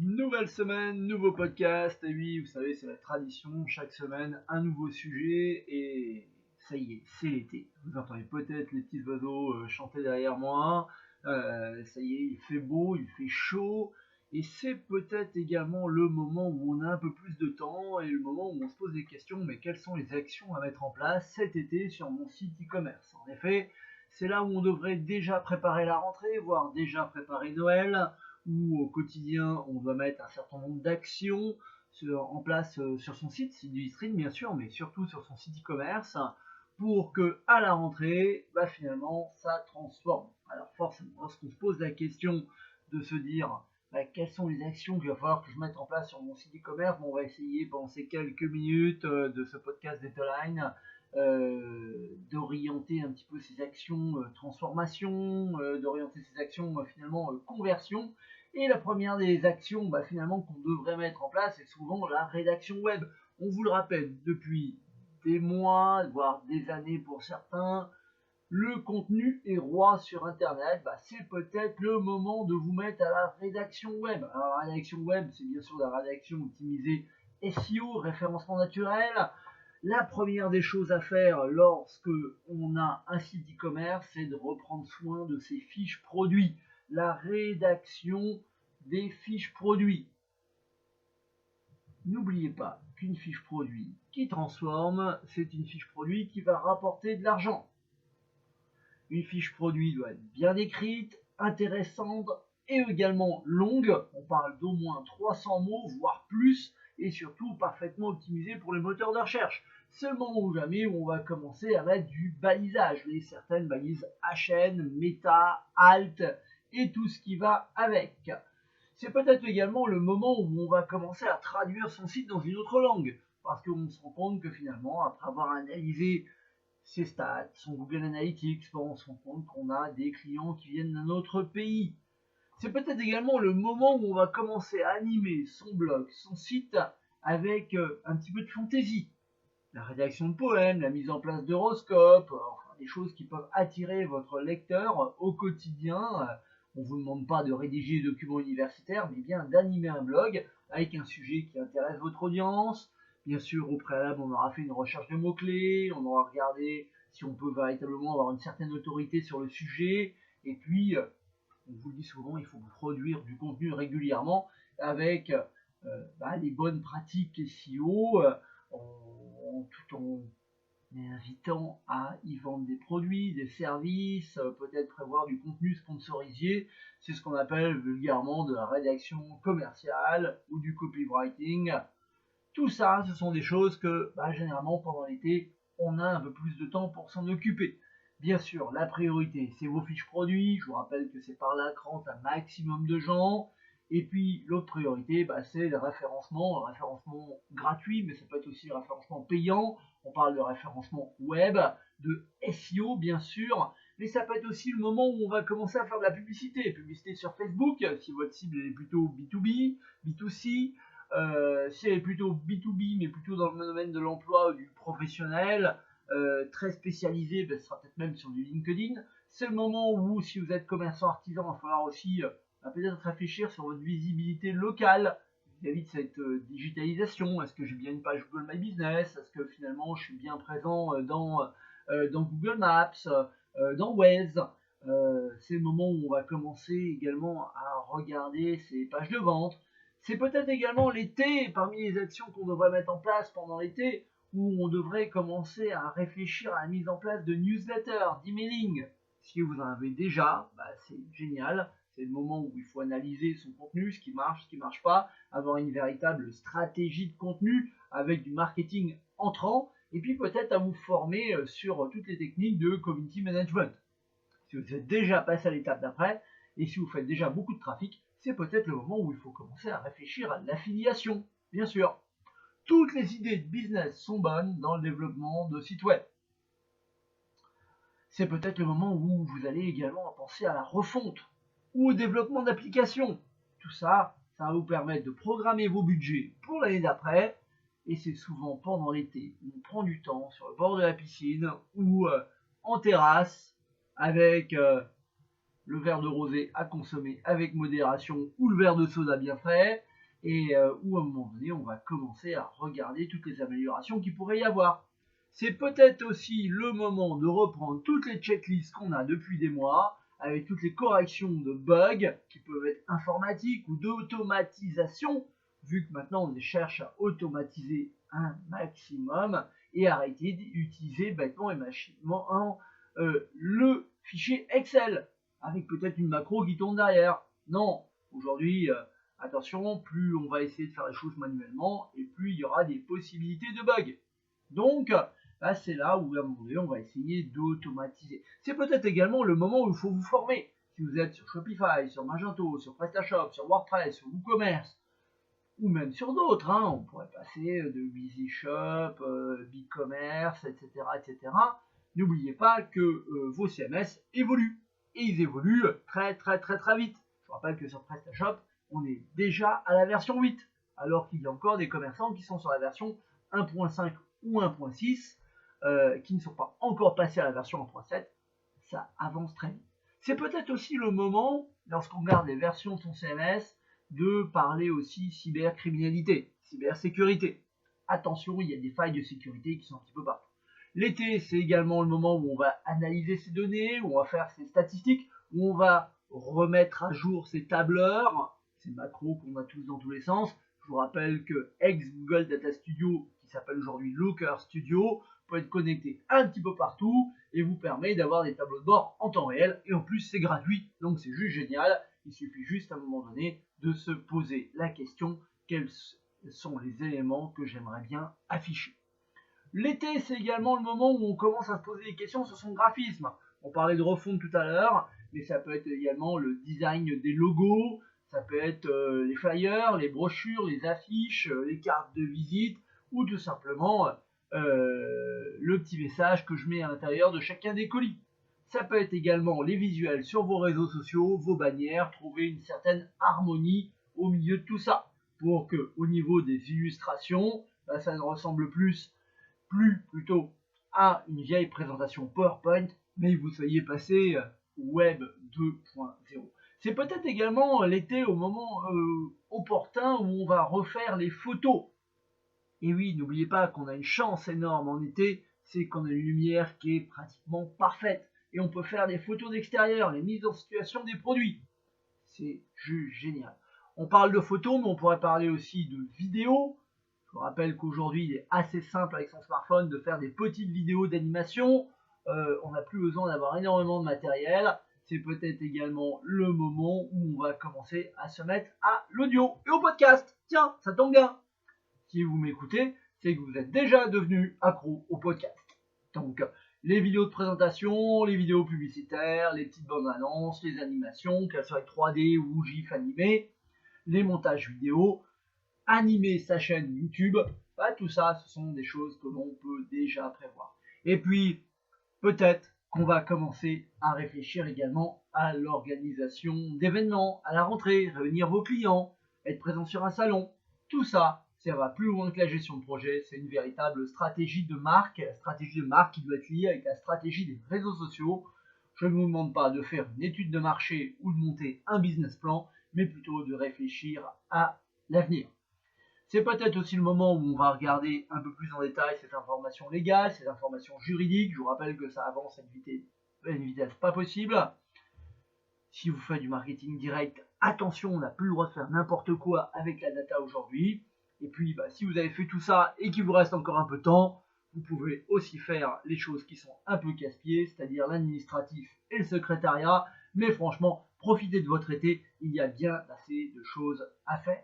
Nouvelle semaine, nouveau podcast, et oui, vous savez, c'est la tradition, chaque semaine, un nouveau sujet, et ça y est, c'est l'été. Vous entendez peut-être les petits oiseaux chanter derrière moi, ça y est, il fait beau, il fait chaud, et c'est peut-être également le moment où on a un peu plus de temps, et le moment où on se pose des questions, mais quelles sont les actions à mettre en place cet été sur mon site e-commerce. En effet, c'est là où on devrait déjà préparer la rentrée, voire déjà préparer Noël, où au quotidien on va mettre un certain nombre d'actions en place sur son site du stream bien sûr, mais surtout sur son site e-commerce, pour que à la rentrée, finalement ça transforme. Alors forcément, lorsqu'on se pose la question de se dire quelles sont les actions qu'il va falloir que je mette en place sur mon site e-commerce, on va essayer pendant ces quelques minutes de ce podcast Dataline d'orienter un petit peu ces actions transformation, d'orienter ces actions finalement conversion. Et la première des actions finalement qu'on devrait mettre en place, c'est souvent la rédaction web. On vous le rappelle depuis des mois, voire des années pour certains, le contenu est roi sur Internet. C'est peut-être le moment de vous mettre à la rédaction web. Alors la rédaction web, c'est bien sûr la rédaction optimisée SEO, référencement naturel. La première des choses à faire lorsque on a un site e-commerce, c'est de reprendre soin de ses fiches produits. La rédaction des fiches produits. N'oubliez pas qu'une fiche produit qui transforme, c'est une fiche produit qui va rapporter de l'argent. Une fiche produit doit être bien écrite, intéressante et également longue. On parle d'au moins 300 mots, voire plus, et surtout parfaitement optimisée pour les moteurs de recherche. C'est le moment ou jamais où on va commencer à mettre du balisage, certaines balises HN, Meta, Alt et tout ce qui va avec. C'est peut-être également le moment où on va commencer à traduire son site dans une autre langue, parce qu'on se rend compte que finalement, après avoir analysé ses stats, son Google Analytics, on se rend compte qu'on a des clients qui viennent d'un autre pays. C'est peut-être également le moment où on va commencer à animer son blog, son site avec un petit peu de fantaisie. La rédaction de poèmes, la mise en place d'horoscopes, enfin, des choses qui peuvent attirer votre lecteur au quotidien. On ne vous demande pas de rédiger des documents universitaires, mais bien d'animer un blog avec un sujet qui intéresse votre audience. Bien sûr, au préalable, on aura fait une recherche de mots-clés, on aura regardé si on peut véritablement avoir une certaine autorité sur le sujet. Et puis, on vous le dit souvent, il faut produire du contenu régulièrement avec les bonnes pratiques SEO, tout en invitant à y vendre des produits, des services, peut-être prévoir du contenu sponsorisé. C'est ce qu'on appelle vulgairement de la rédaction commerciale ou du copywriting. Tout ça, ce sont des choses que généralement pendant l'été, on a un peu plus de temps pour s'en occuper. Bien sûr, la priorité, c'est vos fiches produits. Je vous rappelle que c'est par là que rentre un maximum de gens. Et puis, l'autre priorité, c'est le référencement gratuit, mais ça peut être aussi le référencement payant. On parle de référencement web, de SEO, bien sûr. Mais ça peut être aussi le moment où on va commencer à faire de la publicité. Publicité sur Facebook, si votre cible est plutôt B2B, B2C. Si elle est plutôt B2B, mais plutôt dans le domaine de l'emploi ou du professionnel, très spécialisé, ce sera peut-être même sur du LinkedIn. C'est le moment où, si vous êtes commerçant artisan, il va falloir aussi peut-être réfléchir sur votre visibilité locale vis-à-vis de cette digitalisation. Est-ce que j'ai bien une page Google My Business? Est-ce que finalement je suis bien présent dans Google Maps, dans Waze? C'est le moment où on va commencer également à regarder ces pages de vente. C'est peut-être également l'été, parmi les actions qu'on devrait mettre en place pendant l'été, où on devrait commencer à réfléchir à la mise en place de newsletters, d'emailing. Si vous en avez déjà, c'est génial. C'est le moment où il faut analyser son contenu, ce qui marche pas, avoir une véritable stratégie de contenu avec du marketing entrant, et puis peut-être à vous former sur toutes les techniques de community management. Si vous êtes déjà passé à l'étape d'après, et si vous faites déjà beaucoup de trafic, c'est peut-être le moment où il faut commencer à réfléchir à l'affiliation, bien sûr. Toutes les idées de business sont bonnes dans le développement de sites web. C'est peut-être le moment où vous allez également penser à la refonte ou au développement d'applications. Tout ça, ça va vous permettre de programmer vos budgets pour l'année d'après. Et c'est souvent pendant l'été où on prend du temps sur le bord de la piscine ou en terrasse avec le verre de rosé à consommer avec modération ou le verre de soda bien frais. et où à un moment donné on va commencer à regarder toutes les améliorations qu'il pourrait y avoir. C'est peut-être aussi le moment de reprendre toutes les checklists qu'on a depuis des mois, avec toutes les corrections de bugs qui peuvent être informatiques ou d'automatisation, vu que maintenant on cherche à automatiser un maximum et arrêter d'utiliser bêtement et machinement le fichier Excel, avec peut-être une macro qui tourne derrière. Non, aujourd'hui, attention, plus on va essayer de faire les choses manuellement, et plus il y aura des possibilités de bugs. Donc, là, c'est là où, à un moment donné, on va essayer d'automatiser. C'est peut-être également le moment où il faut vous former. Si vous êtes sur Shopify, sur Magento, sur PrestaShop, sur WordPress, sur WooCommerce, ou même sur d'autres, hein, on pourrait passer de BusyShop, BigCommerce, etc., etc. N'oubliez pas que vos CMS évoluent. Et ils évoluent très vite. Je vous rappelle que sur PrestaShop, on est déjà à la version 8, alors qu'il y a encore des commerçants qui sont sur la version 1.5 ou 1.6, qui ne sont pas encore passés à la version 1.7. Ça avance très vite. C'est peut-être aussi le moment, lorsqu'on regarde les versions de son CMS, de parler aussi cybercriminalité, cybersécurité. Attention, il y a des failles de sécurité qui sont un petit peu partout. L'été, c'est également le moment où on va analyser ces données, où on va faire ces statistiques, où on va remettre à jour ces tableurs, ces macros qu'on a tous dans tous les sens. Je vous rappelle que ex-Google Data Studio, qui s'appelle aujourd'hui Looker Studio, peut être connecté un petit peu partout et vous permet d'avoir des tableaux de bord en temps réel. Et en plus, c'est gratuit, donc c'est juste génial. Il suffit juste à un moment donné de se poser la question, quels sont les éléments que j'aimerais bien afficher. L'été, c'est également le moment où on commence à se poser des questions sur son graphisme. On parlait de refonte tout à l'heure, mais ça peut être également le design des logos, ça peut être les flyers, les brochures, les affiches, les cartes de visite, ou tout simplement le petit message que je mets à l'intérieur de chacun des colis. Ça peut être également les visuels sur vos réseaux sociaux, vos bannières, trouver une certaine harmonie au milieu de tout ça, pour que au niveau des illustrations, ça ne ressemble plus plutôt à une vieille présentation PowerPoint, mais vous soyez passé Web 2.0. C'est peut-être également l'été au moment opportun où on va refaire les photos. Et oui, n'oubliez pas qu'on a une chance énorme en été, c'est qu'on a une lumière qui est pratiquement parfaite. Et on peut faire des photos d'extérieur, les mises en situation des produits. C'est juste génial. On parle de photos, mais on pourrait parler aussi de vidéos. Je vous rappelle qu'aujourd'hui, il est assez simple avec son smartphone de faire des petites vidéos d'animation. On n'a plus besoin d'avoir énormément de matériel. C'est peut-être également le moment où on va commencer à se mettre à l'audio et au podcast. Tiens, ça tombe bien. Si vous m'écoutez, c'est que vous êtes déjà devenu accro au podcast. Donc, les vidéos de présentation, les vidéos publicitaires, les petites bandes annonces, les animations, qu'elles soient 3D ou GIF animé, les montages vidéo, animer sa chaîne YouTube, tout ça, ce sont des choses que l'on peut déjà prévoir. Et puis, peut-être qu'on va commencer à réfléchir également à l'organisation d'événements, à la rentrée, réunir vos clients, être présent sur un salon. Tout ça, ça va plus loin que la gestion de projet, c'est une véritable stratégie de marque, la stratégie de marque qui doit être liée avec la stratégie des réseaux sociaux. Je ne vous demande pas de faire une étude de marché ou de monter un business plan, mais plutôt de réfléchir à l'avenir. C'est peut-être aussi le moment où on va regarder un peu plus en détail ces informations légales, ces informations juridiques. Je vous rappelle que ça avance à une vitesse pas possible. Si vous faites du marketing direct, attention, on n'a plus le droit de faire n'importe quoi avec la data aujourd'hui. Et puis, si vous avez fait tout ça et qu'il vous reste encore un peu de temps, vous pouvez aussi faire les choses qui sont un peu casse-pieds, c'est-à-dire l'administratif et le secrétariat. Mais franchement, profitez de votre été, il y a bien assez de choses à faire.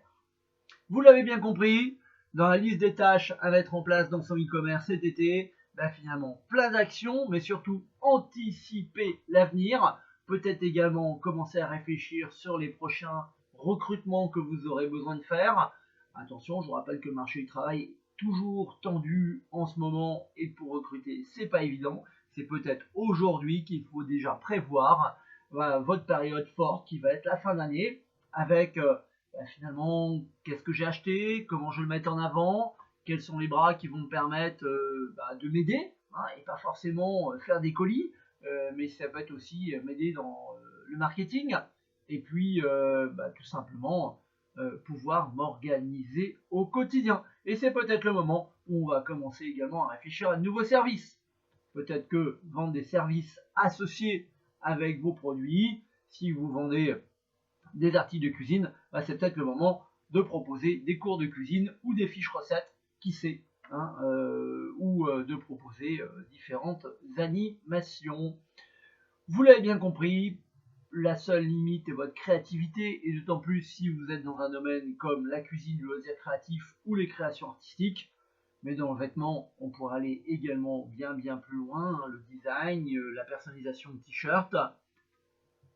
Vous l'avez bien compris, dans la liste des tâches à mettre en place dans son e-commerce cet été, finalement plein d'actions, mais surtout anticiper l'avenir. Peut-être également commencer à réfléchir sur les prochains recrutements que vous aurez besoin de faire. Attention, je vous rappelle que le marché du travail est toujours tendu en ce moment et pour recruter, c'est pas évident. C'est peut-être aujourd'hui qu'il faut déjà prévoir votre période forte qui va être la fin d'année avec finalement, qu'est-ce que j'ai acheté, comment je le mets en avant, quels sont les bras qui vont me permettre de m'aider, et pas forcément faire des colis, mais ça peut être aussi m'aider dans le marketing, et puis tout simplement pouvoir m'organiser au quotidien. Et c'est peut-être le moment où on va commencer également à réfléchir à de nouveaux services. Peut-être que vendre des services associés avec vos produits, si vous vendez des articles de cuisine, c'est peut-être le moment de proposer des cours de cuisine ou des fiches recettes, qui sait, ou de proposer différentes animations. Vous l'avez bien compris, la seule limite est votre créativité, et d'autant plus si vous êtes dans un domaine comme la cuisine, le loisir créatif ou les créations artistiques. Mais dans le vêtement, on pourrait aller également bien plus loin, le design, la personnalisation de t-shirts.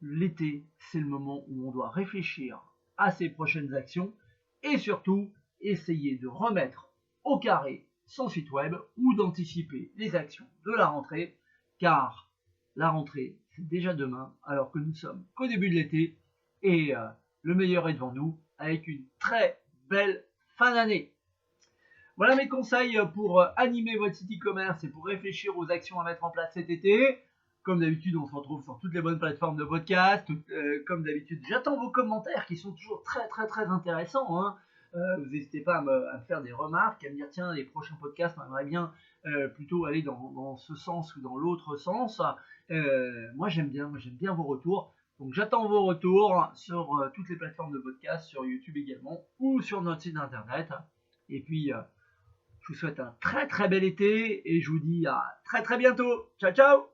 L'été, c'est le moment où on doit réfléchir à ses prochaines actions et surtout essayer de remettre au carré son site web ou d'anticiper les actions de la rentrée, car la rentrée, c'est déjà demain, alors que nous sommes qu'au début de l'été, et le meilleur est devant nous, avec une très belle fin d'année. Voilà mes conseils pour animer votre site e-commerce et pour réfléchir aux actions à mettre en place cet été. Comme d'habitude, on se retrouve sur toutes les bonnes plateformes de podcast. Comme d'habitude, j'attends vos commentaires qui sont toujours très intéressants. Vous n'hésitez pas à me faire des remarques, à me dire tiens, les prochains podcasts, on aimerait bien plutôt aller dans ce sens ou dans l'autre sens. Moi, j'aime bien vos retours. Donc j'attends vos retours sur toutes les plateformes de podcast, sur YouTube également, ou sur notre site internet. Et puis, je vous souhaite un très bel été et je vous dis à très bientôt. Ciao